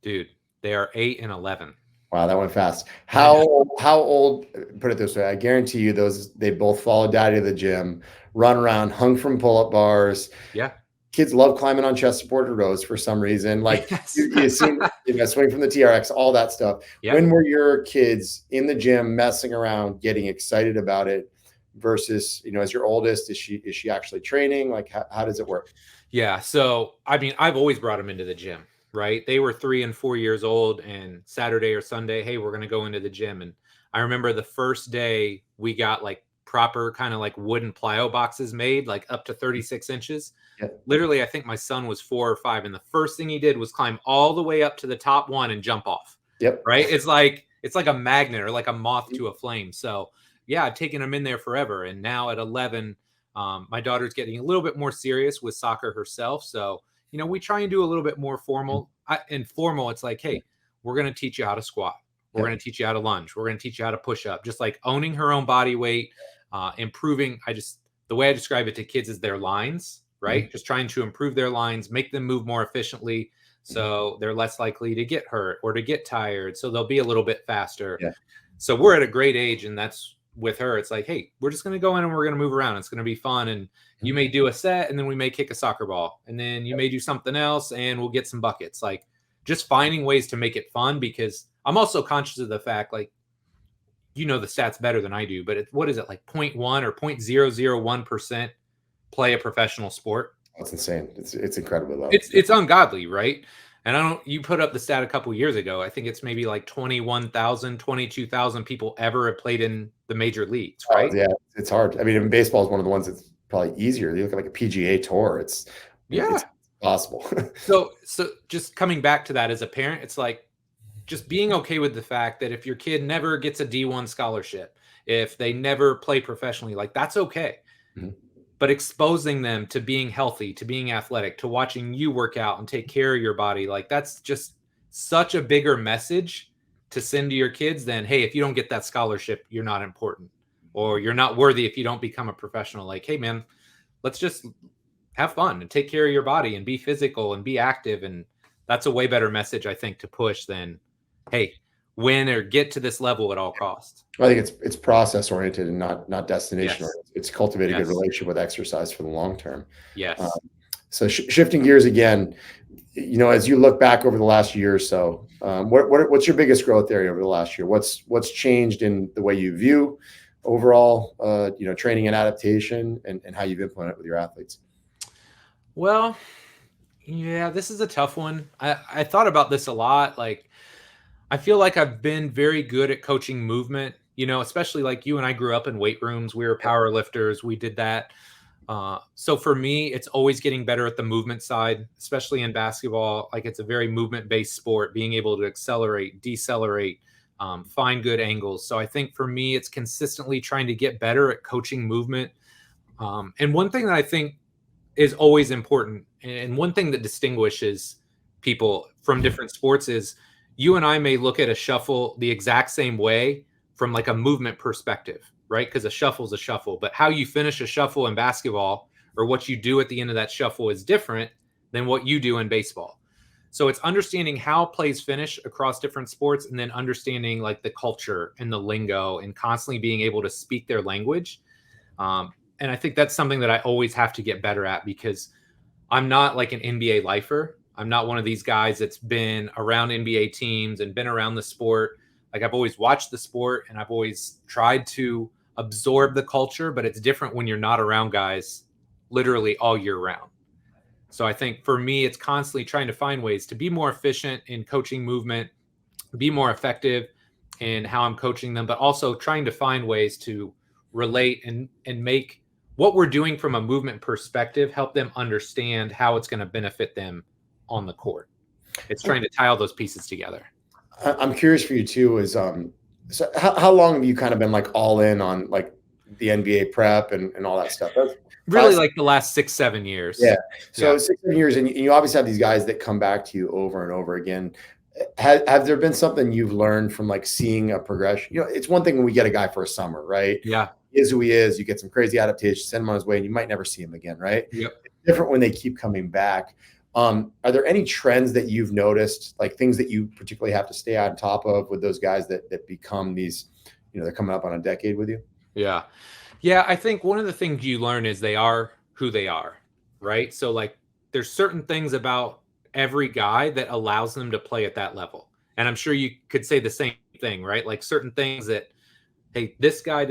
S2: Dude, they are 8 and 11.
S1: Wow, that went fast. How old? Put it this way: I guarantee you, they both follow daddy to the gym, run around, hung from pull-up bars.
S2: Yeah.
S1: Kids love climbing on chest-supported rows for some reason. Like, yes. you see, swing from the TRX, all that stuff. Yep. When were your kids in the gym messing around, getting excited about it, versus, as your oldest, is she actually training? Like, how does it work?
S2: Yeah. So, I mean, I've always brought them into the gym, right? They were 3 and 4 years old, and Saturday or Sunday, hey, we're going to go into the gym. And I remember the first day we got like proper kind of like wooden plyo boxes made, like up to 36 inches. Yep. Literally, I think my son was 4 or 5. And the first thing he did was climb all the way up to the top one and jump off.
S1: Yep.
S2: Right. It's like a magnet or like a moth to a flame. So yeah, I've taken him in there forever. And now at 11, my daughter's getting a little bit more serious with soccer herself. So, we try and do a little bit more formal. Informal, it's like, hey, we're going to teach you how to squat. We're going to teach you how to lunge. We're going to teach you how to push up. Just like owning her own body weight, improving. The way I describe it to kids is their lines, right? Mm-hmm. Just trying to improve their lines, make them move more efficiently, so they're less likely to get hurt or to get tired. So they'll be a little bit faster. Yeah. So we're at a great age, and that's with her. It's like, hey, we're just going to go in and we're going to move around. It's going to be fun. And you may do a set, and then we may kick a soccer ball, and then you may do something else, and we'll get some buckets. Like, just finding ways to make it fun, because I'm also conscious of the fact, like, the stats better than I do, but what is it, like 0.1 or 0.001% play a professional sport?
S1: That's insane. It's incredibly low.
S2: It's ungodly, right? And you put up the stat a couple years ago. I think it's maybe like 21,000, 22,000 people ever have played in the major leagues, right?
S1: Yeah, it's hard. I mean, baseball is one of the ones that's probably easier. You look at like a PGA tour. It's possible.
S2: So just coming back to that as a parent, it's like just being okay with the fact that if your kid never gets a D1 scholarship, if they never play professionally, like, that's okay. Mm-hmm. But exposing them to being healthy, to being athletic, to watching you work out and take care of your body, like, that's just such a bigger message to send to your kids than, hey, if you don't get that scholarship, you're not important, or you're not worthy if you don't become a professional. Like, hey, man, let's just have fun and take care of your body and be physical and be active. And that's a way better message, I think, to push than, hey, win or get to this level at all costs.
S1: I think it's process oriented and not destination. Yes. It's cultivate a good relationship with exercise for the long term.
S2: Yes.
S1: So shifting gears again, as you look back over the last year or so, what's your biggest growth area over the last year? What's changed in the way you view overall, training and adaptation, and how you've implemented it with your athletes?
S2: Well, yeah, this is a tough one. I thought about this a lot. Like, I feel like I've been very good at coaching movement, especially like you and I grew up in weight rooms. We were power lifters. We did that. So for me, it's always getting better at the movement side, especially in basketball. Like it's a very movement-based sport, being able to accelerate, decelerate, find good angles. So I think for me, it's consistently trying to get better at coaching movement. And one thing that I think is always important, and one thing that distinguishes people from different sports is you and I may look at a shuffle the exact same way from like a movement perspective, right? Because a shuffle is a shuffle, but how you finish a shuffle in basketball or what you do at the end of that shuffle is different than what you do in baseball. So it's understanding how plays finish across different sports and then understanding like the culture and the lingo and constantly being able to speak their language. And I think that's something that I always have to get better at because I'm not like an NBA lifer. I'm not one of these guys that's been around NBA teams and been around the sport. Like I've always watched the sport and I've always tried to absorb the culture, but it's different when you're not around guys literally all year round. So I think for me, it's constantly trying to find ways to be more efficient in coaching movement, be more effective in how I'm coaching them, but also trying to find ways to relate and make what we're doing from a movement perspective, help them understand how it's going to benefit them on the court. It's trying to tie all those pieces together.
S1: I'm curious for you too, is so how long have you kind of been like all in on like the NBA prep and all that stuff? That's
S2: really like the last 6-7 years.
S1: Yeah. So 6-7 years, and you obviously have these guys that come back to you over and over again. Have there been something you've learned from like seeing a progression? You know, it's one thing when we get a guy for a summer, right?
S2: Yeah.
S1: He is who he is. You get some crazy adaptation, send him on his way, and you might never see him again, right?
S2: Yep.
S1: It's different when they keep coming back. Are there any trends that you've noticed, like things that you particularly have to stay on top of with those guys that become these, you know, they're coming up on a decade with you?
S2: Yeah. Yeah. I think one of the things you learn is they are who they are, right? So like there's certain things about every guy that allows them to play at that level. And I'm sure you could say the same thing, right? Like certain things that, hey, this guy,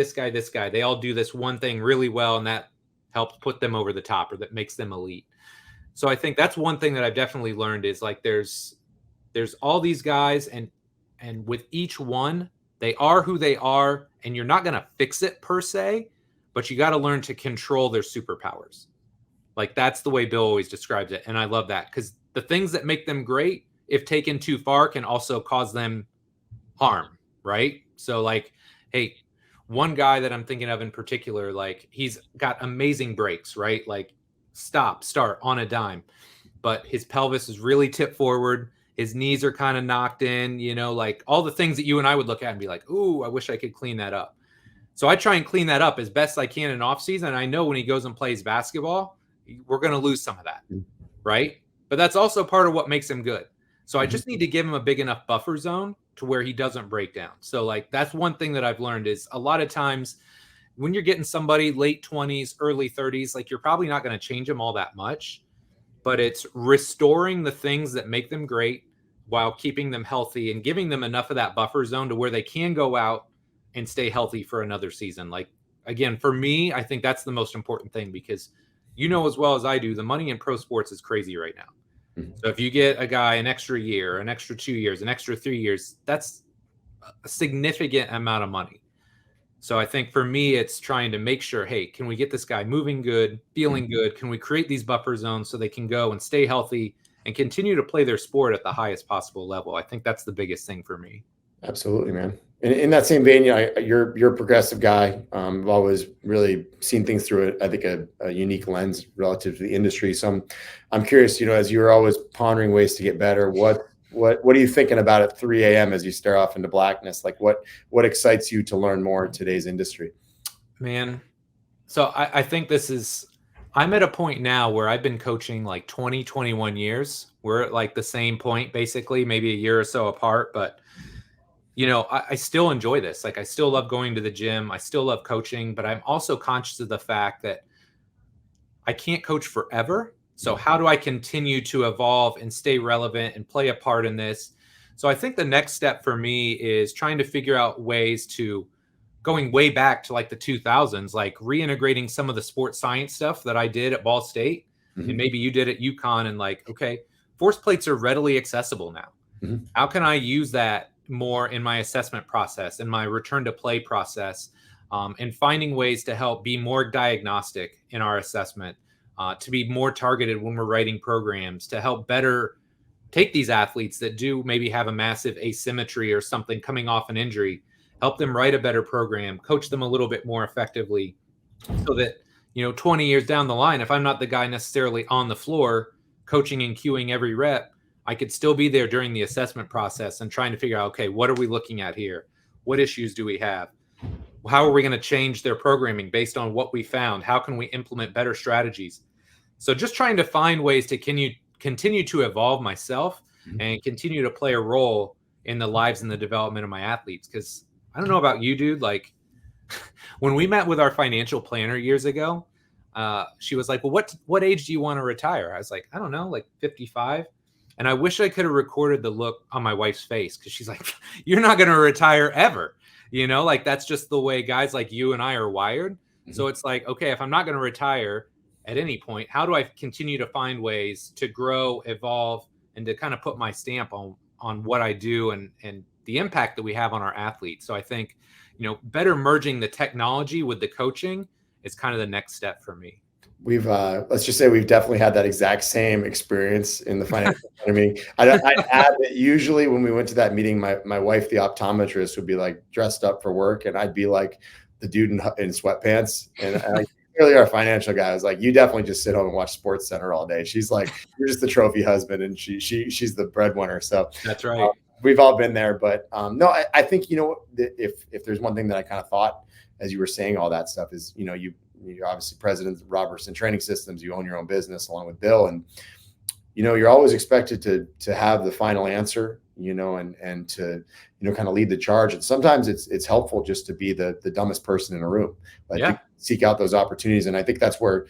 S2: they all do this one thing really well, and that helps put them over the top or that makes them elite. So I think that's one thing that I've definitely learned is like there's all these guys and with each one, they are who they are, and you're not going to fix it per se, but you got to learn to control their superpowers. Like that's the way Bill always describes it. And I love that because the things that make them great, if taken too far, can also cause them harm, right? So like, hey, one guy that I'm thinking of in particular, like he's got amazing breaks, right? Like stop, start on a dime, but his pelvis is really tipped forward. His knees are kind of knocked in, you know, like all the things that you and I would look at and be like, ooh, I wish I could clean that up. So I try and clean that up as best I can in off season. I know when he goes and plays basketball, we're going to lose some of that, right? But that's also part of what makes him good. So I just need to give him a big enough buffer zone to where he doesn't break down. So like that's one thing that I've learned is a lot of times when you're getting somebody late 20s, early 30s, like you're probably not going to change them all that much, but it's restoring the things that make them great while keeping them healthy and giving them enough of that buffer zone to where they can go out and stay healthy for another season. Like, again, for me, I think that's the most important thing because you know as well as I do, the money in pro sports is crazy right now. So if you get a guy an extra year, an extra 2 years, an extra 3 years, that's a significant amount of money. So I think for me, it's trying to make sure, hey, can we get this guy moving good, feeling good? Can we create these buffer zones so they can go and stay healthy and continue to play their sport at the highest possible level? I think that's the biggest thing for me.
S1: Absolutely, man. In that same vein, you're a progressive guy. I've always really seen things through I think a unique lens relative to the industry. So I'm curious, you know, as you're always pondering ways to get better, what are you thinking about at 3 a.m. as you stare off into blackness? Like what excites you to learn more in today's industry?
S2: Man, so I think I'm at a point now where I've been coaching like 20, 21 years. We're at like the same point, basically, maybe a year or so apart, but you know, I still enjoy this. Like I still love going to the gym. I still love coaching, but I'm also conscious of the fact that I can't coach forever. So how do I continue to evolve and stay relevant and play a part in this? So I think the next step for me is trying to figure out ways to going way back to like the 2000s, like reintegrating some of the sports science stuff that I did at Ball State and maybe you did at UConn and like, okay, force plates are readily accessible now. How can I use that more in my assessment process and my return to play process? and finding ways to help be more diagnostic in our assessment, to be more targeted when we're writing programs, to help better take these athletes that do maybe have a massive asymmetry or something coming off an injury, help them write a better program, coach them a little bit more effectively, so that 20 years down the line, if I'm not the guy necessarily on the floor coaching and cueing every rep, I could still be there during the assessment process and trying to figure out, okay, what are we looking at here? What issues do we have? How are we going to change their programming based on what we found? How can we implement better strategies? So just trying to find ways to continue to evolve myself and continue to play a role in the lives and the development of my athletes. Because I don't know about you, dude, like when we met with our financial planner years ago, she was like, well, what age do you want to retire? I was like, I don't know, like 55. And I wish I could have recorded the look on my wife's face, because she's like, you're not going to retire ever. Like that's just the way guys like you and I are wired. So it's like, okay, if I'm not going to retire at any point, how do I continue to find ways to grow, evolve, and to kind of put my stamp on what I do and the impact that we have on our athletes? So I think, better merging the technology with the coaching is kind of the next step for me.
S1: We've let's just say we've definitely had that exact same experience in the financial planning. I'd add that usually when we went to that meeting, my wife, the optometrist, would be like dressed up for work, and I'd be like the dude in sweatpants. And clearly our financial guy was like, you definitely just sit home and watch Sports Center all day. She's like, you're just the trophy husband, and she's the breadwinner. So
S2: that's right.
S1: We've all been there, but no, I think if there's one thing that I kind of thought as you were saying all that stuff is you're obviously president of Robertson Training Systems. You own your own business along with Bill, and you're always expected to have the final answer, and to kind of lead the charge. And sometimes it's helpful just to be the dumbest person in a room, like seek out those opportunities. And I think that's where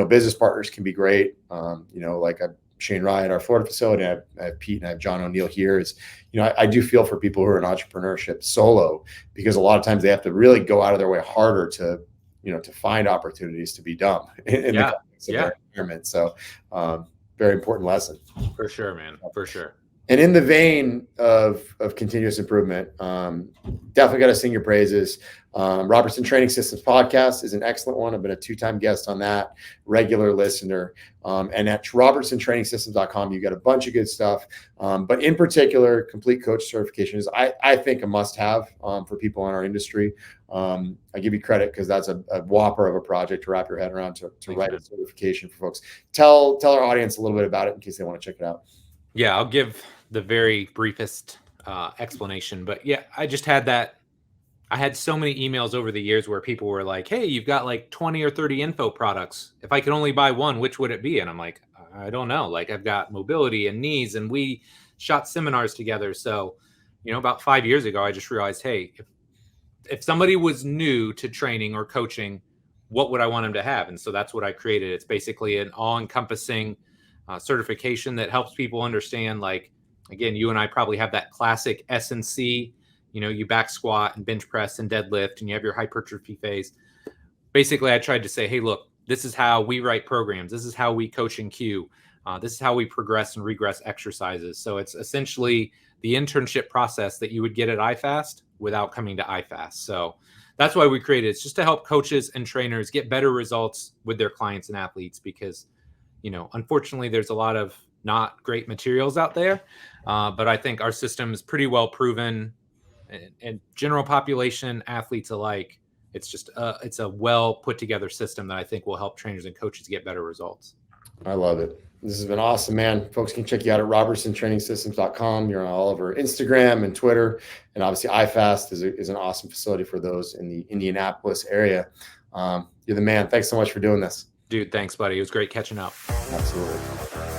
S1: business partners can be great. Like Shane Ryan, our Florida facility, I have Pete, and I have John O'Neill here. Is I do feel for people who are in entrepreneurship solo, because a lot of times they have to really go out of their way harder to find opportunities to be dumb in the context of their environment. So very important lesson.
S2: For sure, man. For sure.
S1: And in the vein of continuous improvement, definitely got to sing your praises. Robertson Training Systems podcast is an excellent one. I've been a 2-time guest on that, regular listener. And at robertsontrainingsystems.com, you got a bunch of good stuff. But in particular, complete coach certification is, I think, a must-have for people in our industry. I give you credit because that's a whopper of a project to wrap your head around to write a certification for folks. Tell our audience a little bit about it in case they want to check it out.
S2: Yeah, I'll give the very briefest explanation. But yeah, I just had that. I had so many emails over the years where people were like, hey, you've got like 20 or 30 info products. If I could only buy one, which would it be? And I'm like, I don't know. Like, I've got mobility and knees, and we shot seminars together. So, about 5 years ago, I just realized, hey, if somebody was new to training or coaching, what would I want them to have? And so that's what I created. It's basically an all-encompassing certification that helps people understand, like, again, you and I probably have that classic S&C, you back squat and bench press and deadlift, and you have your hypertrophy phase. Basically, I tried to say, hey, look, this is how we write programs. This is how we coach and cue. This is how we progress and regress exercises. So it's essentially the internship process that you would get at iFast without coming to iFast. So that's why we created it. It's just to help coaches and trainers get better results with their clients and athletes, because unfortunately, there's a lot of not great materials out there. But I think our system is pretty well proven, and general population, athletes alike. It's just it's a well put together system that I think will help trainers and coaches get better results.
S1: I love it. This has been awesome, man. Folks can check you out at robertsontrainingsystems.com. You're on all over Instagram and Twitter. And obviously, iFast is an awesome facility for those in the Indianapolis area. You're the man. Thanks so much for doing this.
S2: Dude, thanks, buddy. It was great catching up.
S1: Absolutely.